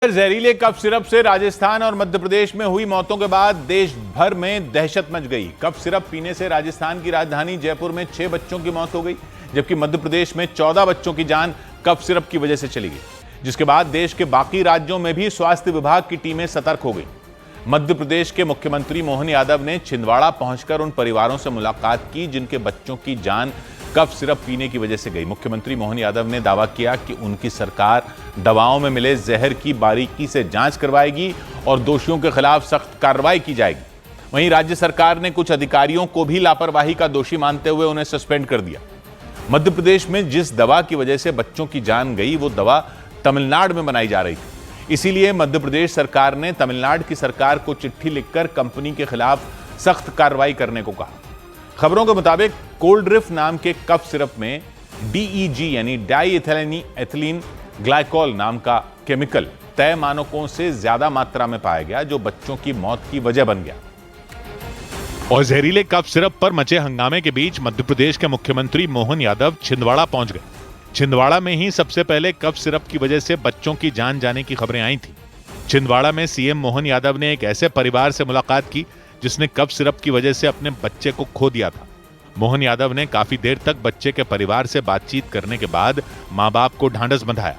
जहरीले cough syrup से राजस्थान और मध्य प्रदेश में हुई मौतों के बाद देश भर में दहशत मच गई। कफ सिरप पीने से राजस्थान की राजधानी जयपुर में 6 बच्चों की मौत हो गई, जबकि मध्य प्रदेश में 14 बच्चों की जान कफ सिरप की वजह से चली गई, जिसके बाद देश के बाकी राज्यों में भी स्वास्थ्य विभाग की टीमें सतर्क हो गई। मध्य प्रदेश के मुख्यमंत्री मोहन यादव ने छिंदवाड़ा पहुंचकर उन परिवारों से मुलाकात की जिनके बच्चों की जान कफ सिरप पीने की वजह से गई। मुख्यमंत्री मोहन यादव ने दावा किया कि उनकी सरकार दवाओं में मिले जहर की बारीकी से जांच करवाएगी और दोषियों के खिलाफ सख्त कार्रवाई की जाएगी। वहीं राज्य सरकार ने कुछ अधिकारियों को भी लापरवाही का दोषी मानते हुए उन्हें सस्पेंड कर दिया। मध्य प्रदेश में जिस दवा की वजह से बच्चों की जान गई वो दवा तमिलनाडु में बनाई जा रही थी, इसीलिए मध्य प्रदेश सरकार ने तमिलनाडु की सरकार को चिट्ठी लिखकर कंपनी के खिलाफ सख्त कार्रवाई करने को कहा। खबरों के मुताबिक कोल्ड ड्रिफ्ट नाम के कफ सिरप में DEG यानी डाई एथिलीन ग्लाइकोल नाम का केमिकल तय मानकों से ज्यादा मात्रा में पाया गया, जो बच्चों की मौत की वजह बन गया। और जहरीले कफ सिरप पर मचे हंगामे के बीच मध्य प्रदेश के मुख्यमंत्री मोहन यादव छिंदवाड़ा पहुंच गए। छिंदवाड़ा में ही सबसे पहले कफ सिरप की वजह से बच्चों की जान जाने की खबरें आई थी। छिंदवाड़ा में सीएम मोहन यादव ने एक ऐसे परिवार से मुलाकात की जिसने कफ सिरप की वजह से अपने बच्चे को खो दिया था। मोहन यादव ने काफी देर तक बच्चे के परिवार से बातचीत करने के बाद मां बाप को ढांढस बंधाया।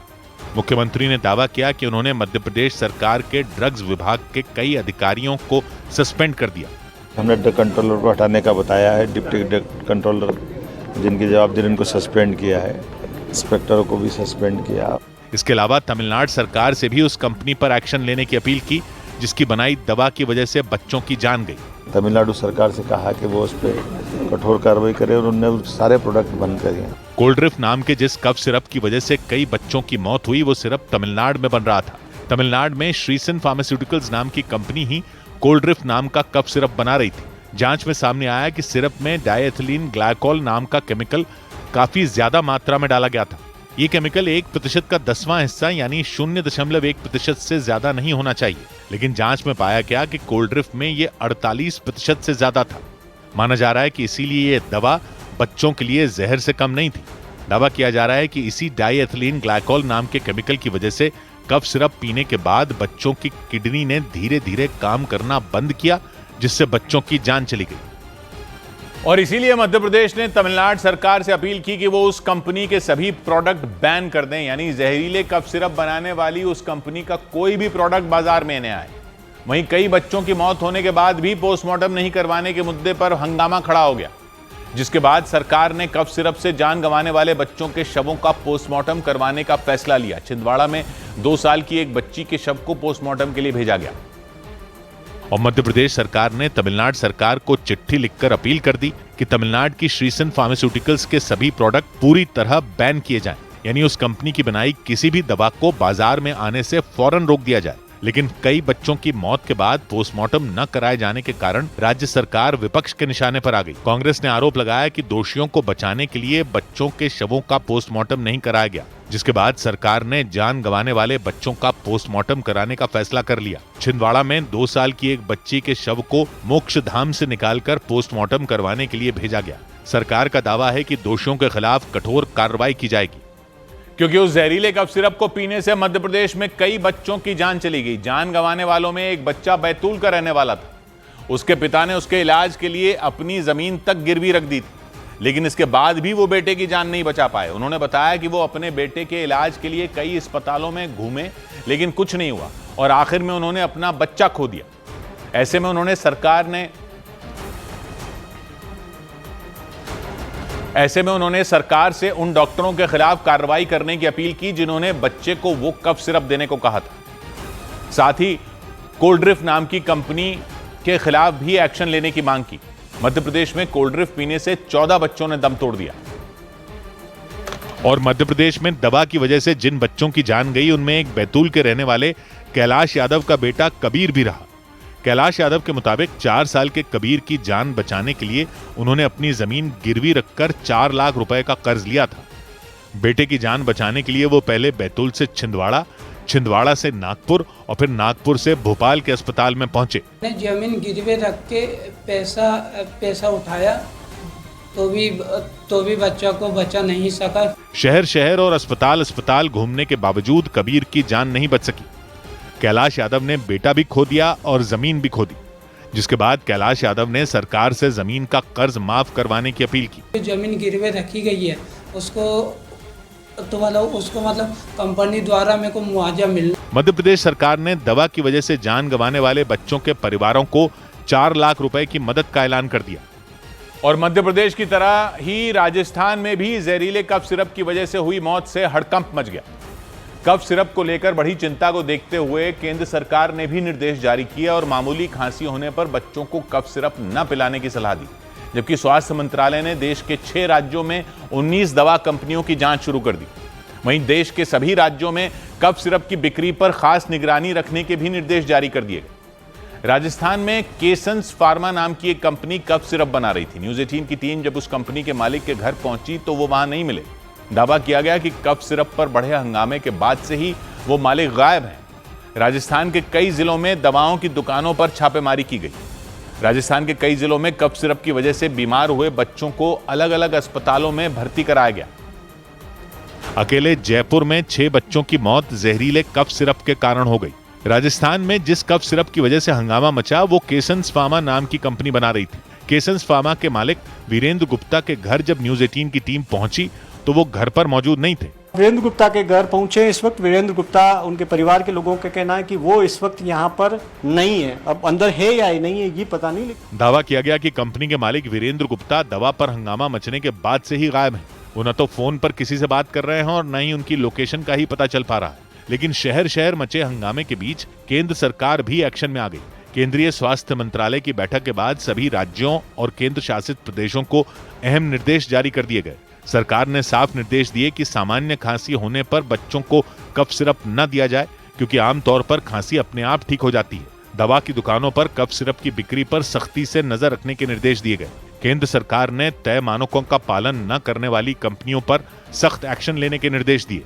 मुख्यमंत्री ने दावा किया कि उन्होंने मध्य प्रदेश सरकार के ड्रग्स विभाग के कई अधिकारियों को सस्पेंड कर दिया। हमने ड्रग कंट्रोलर को हटाने का बताया है, डिप्टी ड्रग कंट्रोलर जिनकी जवाबदेही उनको सस्पेंड किया है, इंस्पेक्टरों को भी सस्पेंड किया। इसके अलावा तमिलनाडु सरकार से भी उस कंपनी पर एक्शन लेने की अपील की जिसकी बनाई दवा की वजह से बच्चों की जान गई। तमिलनाडु सरकार से कहा कि वो उस पर कठोर कार्रवाई करे और उन्होंने सारे प्रोडक्ट बंद कर दिए। कोल्ड ड्रिफ्ट नाम के जिस कफ सिरप की वजह से कई बच्चों की मौत हुई वो सिरप तमिलनाडु में बन रहा था। तमिलनाडु में श्रीसन फार्मास्यूटिकल्स नाम की कंपनी ही कोल्ड ड्रिफ्ट नाम का कफ सिरप बना रही थी। जांच में सामने आया कि सिरप में डायएथिलीन ग्लाइकोल नाम का केमिकल काफी ज्यादा मात्रा में डाला गया था। ये केमिकल 1% का 10वां हिस्सा यानी 0.1% से ज्यादा नहीं होना चाहिए, लेकिन जांच में पाया गया कि कोल्ड ड्रिफ्ट में ये 48% से ज्यादा था। माना जा रहा है कि इसीलिए ये दवा बच्चों के लिए जहर से कम नहीं थी। दावा किया जा रहा है कि इसी डायएथिलीन ग्लाइकोल नाम के केमिकल की वजह से कफ सिरप पीने के बाद बच्चों की किडनी ने धीरे धीरे काम करना बंद किया, जिससे बच्चों की जान चली गई। और इसीलिए मध्य प्रदेश ने तमिलनाडु सरकार से अपील की कि वो उस कंपनी के सभी प्रोडक्ट बैन कर दें, यानी जहरीले कफ सिरप बनाने वाली उस कंपनी का कोई भी प्रोडक्ट बाजार में न आए। वहीं कई बच्चों की मौत होने के बाद भी पोस्टमार्टम नहीं करवाने के मुद्दे पर हंगामा खड़ा हो गया, जिसके बाद सरकार ने कफ सिरप से जान गंवाने वाले बच्चों के शवों का पोस्टमार्टम करवाने का फैसला लिया। छिंदवाड़ा में 2 साल की एक बच्ची के शव को पोस्टमार्टम के लिए भेजा गया। और मध्य प्रदेश सरकार ने तमिलनाडु सरकार को चिट्ठी लिखकर अपील कर दी कि तमिलनाडु की श्रीसन फार्मास्यूटिकल्स के सभी प्रोडक्ट पूरी तरह बैन किए जाएं, यानी उस कंपनी की बनाई किसी भी दवा को बाजार में आने से फौरन रोक दिया जाए। लेकिन कई बच्चों की मौत के बाद पोस्टमार्टम न कराए जाने के कारण राज्य सरकार विपक्ष के निशाने पर आ गई। कांग्रेस ने आरोप लगाया कि दोषियों को बचाने के लिए बच्चों के शवों का पोस्टमार्टम नहीं कराया गया, जिसके बाद सरकार ने जान गंवाने वाले बच्चों का पोस्टमार्टम कराने का फैसला कर लिया। छिंदवाड़ा में 2 साल की एक बच्ची के शव को मोक्षधाम से निकालकर पोस्टमार्टम करवाने के लिए भेजा गया। सरकार का दावा है कि दोषियों के खिलाफ कठोर कार्रवाई की जाएगी, क्योंकि उस जहरीले कफ सिरप को पीने से मध्य प्रदेश में कई बच्चों की जान चली गई। जान गंवाने वालों में एक बच्चा बैतूल का रहने वाला था। उसके पिता ने उसके इलाज के लिए अपनी जमीन तक गिरवी रख दी थी, लेकिन इसके बाद भी वो बेटे की जान नहीं बचा पाए। उन्होंने बताया कि वो अपने बेटे के इलाज के लिए कई अस्पतालों में घूमे, लेकिन कुछ नहीं हुआ और आखिर में उन्होंने अपना बच्चा खो दिया। ऐसे में उन्होंने सरकार से उन डॉक्टरों के खिलाफ कार्रवाई करने की अपील की जिन्होंने बच्चे को वो कफ सिरप देने को कहा था। साथ ही कोल्ड ड्रिफ्ट नाम की कंपनी के खिलाफ भी एक्शन लेने की मांग की। मध्य प्रदेश में कोल्ड ड्रिफ्ट पीने से 14 बच्चों ने दम तोड़ दिया। और मध्य प्रदेश में दवा की वजह से जिन बच्चों की जान गई उनमें एक बैतूल के रहने वाले कैलाश यादव का बेटा कबीर भी रहा। कैलाश यादव के मुताबिक 4 साल के कबीर की जान बचाने के लिए उन्होंने अपनी जमीन गिरवी रखकर 4 लाख रुपए का कर्ज लिया था। बेटे की जान बचाने के लिए वो पहले बैतूल से छिंदवाड़ा, छिंदवाड़ा से नागपुर और फिर नागपुर से भोपाल के अस्पताल में पहुंचे। जमीन गिरवी रख के पैसा उठाया तो भी बच्चा को बचा नहीं सका। शहर शहर और अस्पताल अस्पताल घूमने के बावजूद कबीर की जान नहीं बच सकी। कैलाश यादव ने बेटा भी खो दिया और जमीन भी खो दी, जिसके बाद कैलाश यादव ने सरकार से जमीन का कर्ज माफ करवाने की अपील की। जमीन गिरवे रखी गई है उसको मतलब कंपनी द्वारा मेरे को मुआवजा मिल। मध्य प्रदेश सरकार ने दवा की वजह से जान गंवाने वाले बच्चों के परिवारों को 4 लाख रुपए की मदद का ऐलान कर दिया। और मध्य प्रदेश की तरह ही राजस्थान में भी जहरीले कफ सिरप की वजह से हुई मौत से हड़कंप मच गया। कफ सिरप को लेकर बढ़ी चिंता को देखते हुए केंद्र सरकार ने भी निर्देश जारी किए और मामूली खांसी होने पर बच्चों को कफ सिरप न पिलाने की सलाह दी, जबकि स्वास्थ्य मंत्रालय ने देश के 6 राज्यों में 19 दवा कंपनियों की जांच शुरू कर दी। वहीं देश के सभी राज्यों में कफ सिरप की बिक्री पर खास निगरानी रखने के भी निर्देश जारी कर दिए गए। राजस्थान में केसन्स फार्मा नाम की एक कंपनी कफ सिरप बना रही थी। न्यूज़ 18 की टीम जब उस कंपनी के मालिक के घर पहुंची तो वो वहां नहीं मिले। दावा किया गया कि कफ सिरप पर बढ़े हंगामे के बाद से ही वो मालिक गायब हैं। राजस्थान के कई जिलों में दवाओं की दुकानों पर छापेमारी की गई। राजस्थान के कई जिलों में कफ सिरप की वजह से बीमार हुए बच्चों को अलग अलग अस्पतालों में भर्ती कराया गया। अकेले जयपुर में 6 बच्चों की मौत जहरीले कफ सिरप के कारण हो गई। राजस्थान में जिस कफ सिरप की वजह से हंगामा मचा वो केसन्स फार्मा नाम की कंपनी बना रही थी। केसन्स फार्मा के मालिक वीरेंद्र गुप्ता के घर जब न्यूज़ 18 की टीम पहुंची तो वो घर पर मौजूद नहीं थे। वीरेंद्र गुप्ता के घर पहुंचे इस वक्त वीरेंद्र गुप्ता, उनके परिवार के लोगों का कहना है कि वो इस वक्त यहाँ पर नहीं है। अब अंदर है या नहीं है ये पता नहीं। दावा किया गया कि कंपनी के मालिक वीरेंद्र गुप्ता दवा पर हंगामा मचने के बाद से ही गायब हैं। वो न तो फोन पर किसी से बात कर रहे हैं और न ही उनकी लोकेशन का ही पता चल पा रहा है। लेकिन शहर शहर मचे हंगामे के बीच केंद्र सरकार भी एक्शन में आ गई। केंद्रीय स्वास्थ्य मंत्रालय की बैठक के बाद सभी राज्यों और केंद्र शासित प्रदेशों को अहम निर्देश जारी कर दिए गए। सरकार ने साफ निर्देश दिए कि सामान्य खांसी होने पर बच्चों को कफ सिरप न दिया जाए, क्योंकि आमतौर पर खांसी अपने आप ठीक हो जाती है। दवा की दुकानों पर कफ सिरप की बिक्री पर सख्ती से नजर रखने के निर्देश दिए गए। केंद्र सरकार ने तय मानकों का पालन न करने वाली कंपनियों पर सख्त एक्शन लेने के निर्देश दिए।